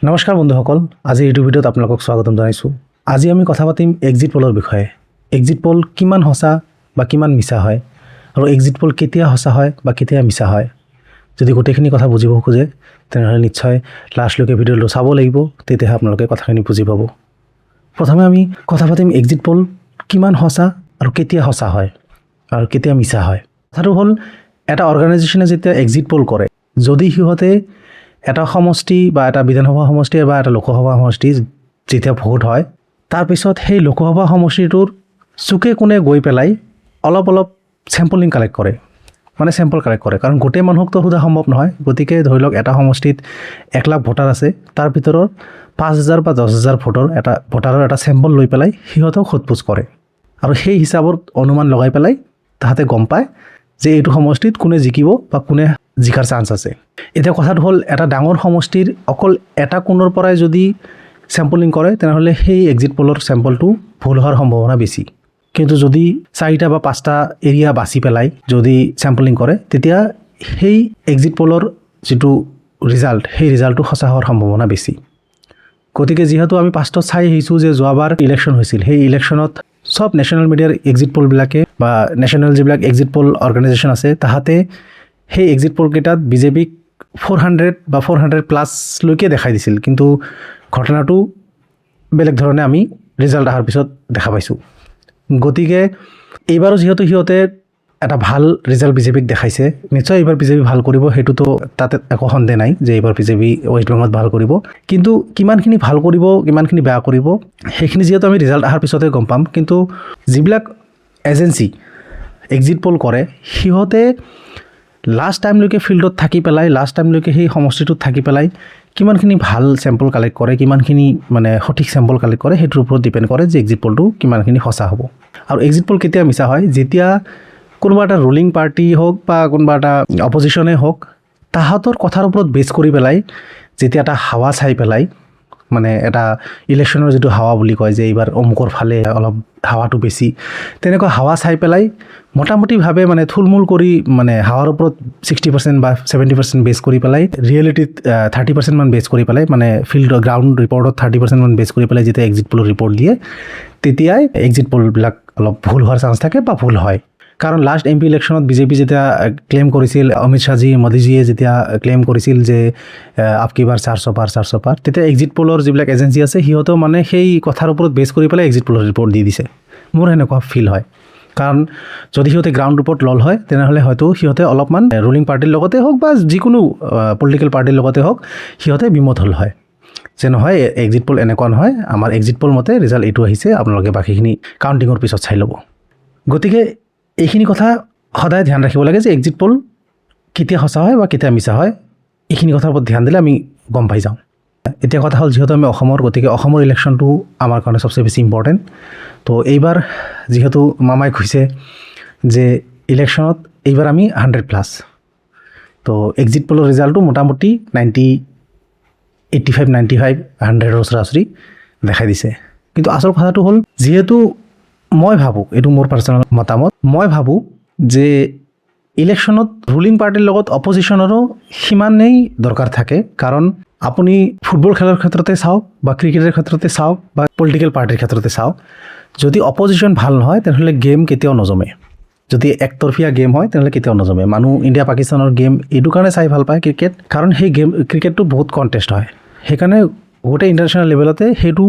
নমস্কাৰ বন্ধুসকল, আজি এইটো ভিডিঅ'ত আপোনালোকক স্বাগতম জনাইছোঁ। আজি আমি কথা পাতিম এক্সিট পলৰ বিষয়ে। এক্সিট পল কিমান সঁচা বা কিমান মিছা হয়, আৰু এক্সিট পল কেতিয়া সঁচা হয় বা কেতিয়া মিছা হয়। যদি গোটেইখিনি কথা বুজিব খোজে তেনেহ'লে নিশ্চয় লাষ্টলৈকে ভিডিঅ'টো চাব লাগিব, তেতিয়াহে আপোনালোকে কথাখিনি বুজি পাব। প্ৰথমে আমি কথা পাতিম এক্সিট পল কিমান সঁচা আৰু কেতিয়া সঁচা হয় আৰু কেতিয়া মিছা হয়। কথাটো হ'ল, এটা অৰ্গেনাইজেশ্যনে যেতিয়া এক্সিট পল কৰে, যদি সিহঁতে এটা সমষ্টি বা এটা বিধানসভা সমষ্টি বা এটা লোকসভা সমষ্টি যেতিয়া ভোট হয়, তাৰপিছত সেই লোকসভা সমষ্টিটোৰ চুকে কোণে গৈ পেলাই অলপ চেম্পলিং কালেক্ট কৰে, মানে চেম্পল কালেক্ট কৰে। কাৰণ গোটেই মানুহকতো সোধা সম্ভৱ নহয়। গতিকে ধৰি লওক এটা সমষ্টিত 1 লাখ ভোটাৰ আছে, তাৰ ভিতৰত 5,000 বা 10,000 ভোটাৰৰ এটা চেম্পল লৈ পেলাই সিহঁতক সোধ-পোছ কৰে, আৰু সেই হিচাপত অনুমান লগাই পেলাই তাহাঁতে গম পায় যে এইটো সমষ্টিত কোনে জিকিব বা কোনে জিকাৰ চান্স আছে। এতিয়া কথাটো হ'ল, এটা ডাঙৰ সমষ্টিৰ অকল এটা কোণৰ পৰাই যদি চেম্পলিং কৰে তেনেহ'লে সেই এক্সিট পলৰ চেম্পলটো ভুল হোৱাৰ সম্ভাৱনা বেছি। কিন্তু যদি 4টা বা 5টা এৰিয়া বাছি পেলাই যদি চেম্পলিং কৰে, তেতিয়া সেই এক্সিট পলৰ যিটো ৰিজাল্ট, সেই ৰিজাল্টটো সঁচা হোৱাৰ সম্ভাৱনা বেছি। গতিকে যিহেতু আমি পাষ্টত চাই আহিছোঁ যে যোৱাবাৰ ইলেকশ্যন হৈছিল, সেই ইলেকশ্যনত সব নেশ্যনেল মিডিয়াৰ এক্সিট পলবিলাকে বা নেশ্যনেল যিবিলাক এক্সিট পল অৰ্গেনাইজেশ্যন আছে, তাহাঁতে সেই এক্সিট পলকেইটাত বিজেপিক 400 বা 400+ দেখাই দিছিল। কিন্তু ঘটনাটো বেলেগ ধৰণে আমি ৰিজাল্ট অহাৰ পিছত দেখা পাইছোঁ। গতিকে এইবাৰো যিহেতু সিহঁতে এটা ভাল ৰিজাল্ট বিজেপিক দেখাইছে, নিশ্চয় এইবাৰ বিজেপি ভাল কৰিব, সেইটোতো তাতে একো সন্দেহ নাই যে এইবাৰ বিজেপি ৱেষ্ট বেংগলত ভাল কৰিব। কিন্তু কিমানখিনি ভাল কৰিব, কিমানখিনি বেয়া কৰিব, সেইখিনি যিহেতু আমি ৰিজাল্ট অহাৰ পিছতে গম পাম। কিন্তু যিবিলাক এজেঞ্চি এক্সিট পল কৰে, সিহঁতে লাষ্ট টাইমলৈকে ফিল্ডত থাকি পেলাই, লাষ্ট টাইমলৈকে সেই সমষ্টিটোত থাকি পেলাই কিমানখিনি ভাল চেম্পল কালেক্ট কৰে, কিমানখিনি মানে সঠিক চেম্পল কালেক্ট কৰে, সেইটোৰ ওপৰত ডিপেণ্ড কৰে যে এক্সিট পলটো কিমানখিনি সঁচা হ'ব। আৰু এক্সিট পল কেতিয়া মিছা হয়, যেতিয়া কোনোবা এটা ৰুলিং পাৰ্টি হওক বা কোনোবা এটা অপজিশ্যনে হওক, তাহাঁতৰ কথাৰ ওপৰত বেছ কৰি পেলাই যেতিয়া এটা হাৱা চাই পেলাই, মানে এটা ইলেকশ্যনৰ যিটো হাৱা বুলি কয় যে এইবাৰ অমুকৰ ফালে অলপ হাৱাটো বেছি, তেনেকুৱা হাৱা চাই পেলাই মোটামুটিভাৱে মানে থুলমূল কৰি, মানে হাৱাৰ ওপৰত 60% বা 70% বেছ কৰি পেলাই, ৰিয়েলিটিত 30% মান বেছ কৰি পেলাই, মানে ফিল্ড গ্ৰাউণ্ড ৰিপৰ্টত 30% মান বেছ কৰি পেলাই যেতিয়া এক্সিট পলৰ ৰিপৰ্ট দিয়ে, তেতিয়াই এক্সিট পলবিলাক অলপ ভুল হোৱাৰ চান্স থাকে বা ভুল হয়। কাৰণ লাষ্ট MP ইলেকশ্যনত বিজেপি যেতিয়া ক্লেইম কৰিছিল, অমিত শ্বাহজী মোদীজীয়ে যেতিয়া ক্লেইম কৰিছিল যে আপকি বাৰ 400 পাৰ, তেতিয়া এক্সিট পলৰ যিবিলাক এজেঞ্চি আছে, সিহঁতেও মানে সেই কথাৰ ওপৰত বেছ কৰি পেলাই এক্সিট পলৰ ৰিপৰ্ট দি দিছে। মোৰ সেনেকুৱা ফিল হয়। কাৰণ যদি সিহঁতে গ্ৰাউণ্ড ৰিপৰ্ট ল'ল হয়, তেনেহ'লে হয়তো সিহঁতে অলপমান ৰুলিং পাৰ্টিৰ লগতে হওক বা যিকোনো পলিটিকেল পাৰ্টিৰ লগতে হওক, সিহঁতে বিমত হ'ল হয় যে নহয়, এক্সিট পল এনেকুৱা নহয়, আমাৰ এক্সিট পল মতে ৰিজাল্ট এইটো আহিছে, আপোনালোকে বাকীখিনি কাউণ্টিঙৰ পিছত চাই ল'ব। গতিকে এইখিনি কথা সদায় ধ্যান ৰাখিব লাগে যে এক্সিট পল কেতিয়া সঁচা হয় বা কেতিয়া মিছা হয়, এইখিনি কথাৰ ওপৰত ধ্যান দিলে আমি গম পাই যাওঁ। এতিয়া কথা হ'ল, যিহেতু আমি অসমৰ, গতিকে অসমৰ ইলেকশ্যনটো আমাৰ কাৰণে চবচে বেছি ইম্পৰ্টেণ্ট। তো এইবাৰ যিহেতু মামাই কৈছে যে ইলেকশ্যনত এইবাৰ আমি 100+, তো এক্সিট পলৰ ৰিজাল্টটো মোটামুটি 85, 100ৰ ওচৰা-ওচৰি দেখাই দিছে। কিন্তু আচল কথাটো হ'ল, যিহেতু মই ভাবোঁ, এইটো মোৰ পাৰ্চনেল মতামত, মই ভাবোঁ যে ইলেকশ্যনত ৰুলিং পাৰ্টিৰ লগত অপজিশ্যনৰো সিমানেই দৰকাৰ থাকে। কাৰণ আপুনি ফুটবল খেলৰ ক্ষেত্ৰতে চাওক বা ক্ৰিকেটৰ ক্ষেত্ৰতে চাওক বা পলিটিকেল পাৰ্টিৰ ক্ষেত্ৰতে চাওক, যদি অপজিশ্যন ভাল নহয় তেনেহ'লে গেম কেতিয়াও নজমে। যদি একতৰফীয়া গেম হয় তেনেহ'লে কেতিয়াও নজমে। মানুহ ইণ্ডিয়া পাকিস্তানৰ গেম এইটো কাৰণে চাই ভাল পায় ক্ৰিকেট, কাৰণ সেই গেম ক্ৰিকেটটো বহুত কণ্টেষ্ট হয়। সেইকাৰণে গোটেই ইণ্টাৰনেশ্যনেল লেভেলতে সেইটো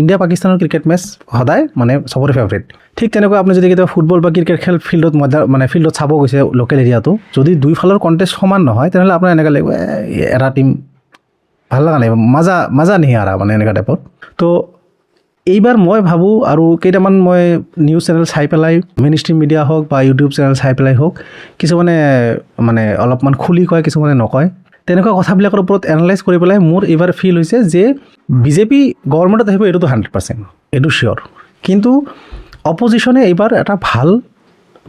ইণ্ডিয়া পাকিস্তানৰ ক্ৰিকেট মেচ সদায় মানে চবৰে ফেভৰেট। ঠিক তেনেকুৱা আপুনি যদি কেতিয়াবা ফুটবল বা ক্ৰিকেট খেল ফিল্ডত চাব গৈছে লোকেল এৰিয়াটো, যদি দুইফালৰ কণ্টেষ্ট সমান নহয়, তেনেহ'লে আপোনাৰ এনেকুৱা লাগিব এটা টীম ভাল লগা নাই, মাজা নেহি আৰা, মানে এনেকুৱা টাইপৰ। তো এইবাৰ মই ভাবোঁ, আৰু কেইটামান মই নিউজ চেনেল চাই পেলাই, মেইন ষ্ট্ৰীম মিডিয়া হওক বা ইউটিউব চেনেল চাই পেলাই হওক, কিছুমানে মানে অলপমান খুলি কয়, কিছুমানে নকয়, তেনেকুৱা কথাবিলাকৰ ওপৰত এনালাইজ কৰি পেলাই মোৰ এইবাৰ ফিল হৈছে যে বিজেপি গভৰ্ণমেণ্টত আহিব, এইটোতো 100%, এইটো চিয়'ৰ। কিন্তু অপজিশ্যনে এইবাৰ এটা ভাল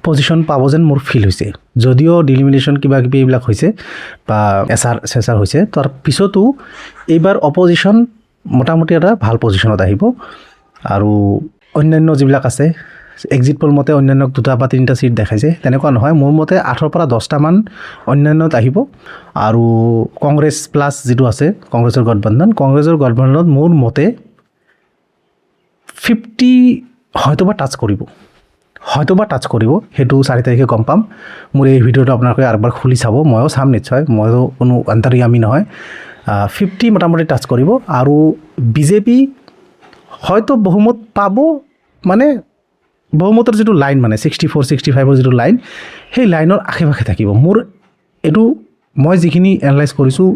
পজিশ্যন পাব যেন মোৰ ফিল হৈছে। যদিও ডিলিমিনেশ্যন কিবা কিবি এইবিলাক হৈছে বা চেচাৰ হৈছে, তাৰ পিছতো এইবাৰ অপজিশ্যন মোটামুটি এটা ভাল পজিশ্যনত আহিব। আৰু অন্যান্য যিবিলাক আছে এক্সিট পল মতে অন্যান্যক 2টা বা 3টা ছিট দেখাইছে তেনেকুৱা নহয় মোৰ মতে 8ৰ পৰা 10টামান অন্যান্যত আহিব আৰু কংগ্ৰেছ প্লাছ যিটো আছে কংগ্ৰেছৰ গঠবন্ধনত মোৰ মতে 50 হয়তোবা টাচ কৰিব সেইটো 4 তাৰিখে গম পাম মোৰ এই ভিডিঅ'টো আপোনালোকে আৰবাৰ খুলি চাব ময়ো চাম নিশ্চয় ময়ো কোনো অন্তৰ্যামী নহয় 50 মোটামুটি টাচ কৰিব আৰু বিজেপি হয়তো বহুমত পাব মানে বহুমতৰ যিটো লাইন মানে 64-65ৰ যিটো লাইন সেই লাইনৰ আশে-পাশে থাকিব মোৰ এইটো মই যিখিনি এনালাইজ কৰিছোঁ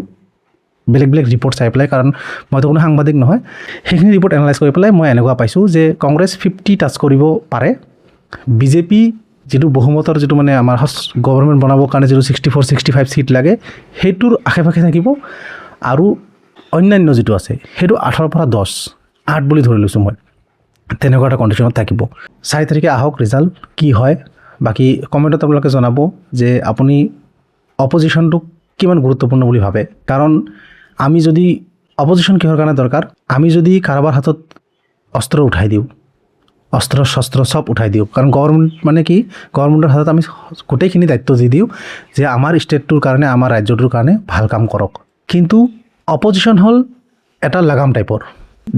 বেলেগ ৰিপৰ্ট চাই পেলাই কাৰণ মইতো কোনো সাংবাদিক নহয় সেইখিনি ৰিপৰ্ট এনালাইজ কৰি পেলাই মই এনেকুৱা পাইছোঁ যে কংগ্ৰেছ 50 টাচ কৰিব পাৰে বিজেপি যিটো বহুমতৰ যিটো মানে আমাৰ গভৰ্ণমেণ্ট বনাবৰ কাৰণে যিটো 64-65 ছিট লাগে সেইটোৰ আশে-পাশে থাকিব আৰু অন্যান্য যিটো আছে সেইটো 8ৰ পৰা 10 8 বুলি ধৰি লৈছোঁ মই তেনেকুৱা এটা কণ্ডিশ্যনত থাকিব 4 তাৰিখে আহক ৰিজাল্ট কি হয় বাকী কমেণ্টত আপোনালোকে জনাব যে আপুনি অপজিশ্যনটোক কিমান গুৰুত্বপূৰ্ণ বুলি ভাবে কাৰণ আমি যদি অপজিশ্যন কিহৰ কাৰণে দৰকাৰ আমি যদি কাৰোবাৰ হাতত অস্ত্ৰ উঠাই দিওঁ শস্ত্ৰ সব উঠাই দিওঁ কাৰণ গভৰ্ণমেণ্ট মানে কি গভৰ্ণমেণ্টৰ হাতত আমি গোটেইখিনি দায়িত্ব দি দিওঁ যে আমাৰ ষ্টেটটোৰ কাৰণে আমাৰ ৰাজ্যটোৰ কাৰণে ভাল কাম কৰক কিন্তু অপজিশ্যন হ'ল এটা লাগাম টাইপৰ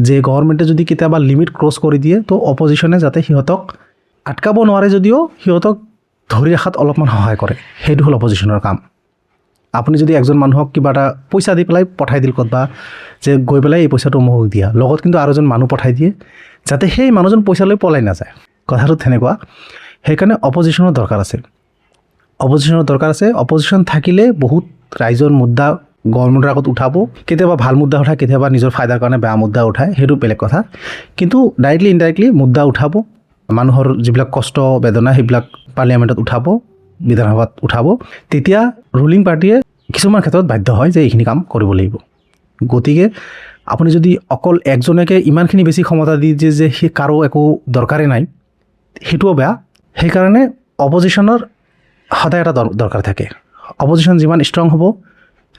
যে গভৰ্ণমেণ্টে যদি কেতিয়াবা লিমিট ক্ৰছ কৰি দিয়ে তো অপজিশ্যনে যাতে সিহঁতক আটকাব নোৱাৰে যদিও সিহঁতক ধৰি ৰখাত অলপমান সহায় কৰে সেইটো হ'ল অপজিশ্যনৰ কাম আপুনি যদি একজন মানুহক কিবা এটা পইচা দি পেলাই পঠাই দিল ক'তবা যে গৈ পেলাই এই পইচাটো মোক দিয়া লগত কিন্তু আৰু এজন মানুহ পঠাই দিয়ে যাতে সেই মানুহজন পইচা লৈ পলাই নাযায় কথাটো তেনেকুৱা সেইকাৰণে অপজিশ্যনৰ দৰকাৰ আছে অপজিশ্যন থাকিলে বহুত ৰাইজৰ মুদ্দা গভৰ্ণমেণ্টৰ আগত উঠাব কেতিয়াবা ভাল মুদ্দা উঠায় কেতিয়াবা নিজৰ ফাইদাৰ কাৰণে বেয়া মুদ্দা উঠায় সেইটো বেলেগ কথা কিন্তু ডাইৰেক্টলি ইনডাইৰেক্টলি মুদ্দা উঠাব মানুহৰ যিবিলাক কষ্ট বেদনা সেইবিলাক পাৰ্লিয়ামেণ্টত উঠাব বিধানসভাত উঠাব তেতিয়া ৰুলিং পাৰ্টিয়ে কিছুমান ক্ষেত্ৰত বাধ্য হয় যে এইখিনি কাম কৰিব লাগিব গতিকে আপুনি যদি অকল একজনকে ইমানখিনি বেছি ক্ষমতা দি দিয়ে যে সি কাৰো একো দৰকাৰে নাই সেইটোও বেয়া সেইকাৰণে অপজিশ্যনৰ সদায় এটা দৰকাৰ থাকে অপজিশ্যন যিমান ষ্ট্ৰং হ'ব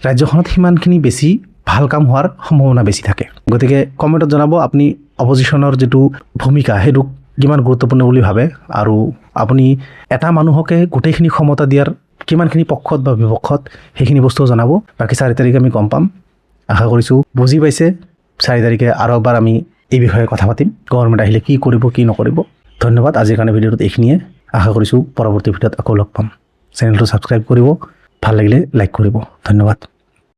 ৰাজ্যখনত সিমানখিনি বেছি ভাল কাম হোৱাৰ সম্ভাৱনা বেছি থাকে গতিকে কমেণ্টত জনাব আপুনি অপজিশ্যনৰ যিটো ভূমিকা সেইটো কিমান গুৰুত্বপূৰ্ণ বুলি ভাবে আৰু আপুনি এটা মানুহকে গোটেইখিনি ক্ষমতা দিয়াৰ কিমানখিনি পক্ষত বা বিপক্ষত সেইখিনি বস্তুও জনাব বাকী 4 তাৰিখে আমি গম পাম আশা কৰিছোঁ বুজি পাইছে 4 তাৰিখে আৰু এবাৰ আমি এই বিষয়ে কথা পাতিম গভৰ্ণমেণ্ট আহিলে কি কৰিব কি নকৰিব ধন্যবাদ আজিৰ কাৰণে ভিডিঅ'টোত এইখিনিয়ে আশা কৰিছোঁ পৰৱৰ্তী ভিডিঅ'ত আকৌ লগ পাম চেনেলটো ছাবস্ক্ৰাইব কৰিব ভাল লাগিলে লাইক কৰিব ধন্যবাদ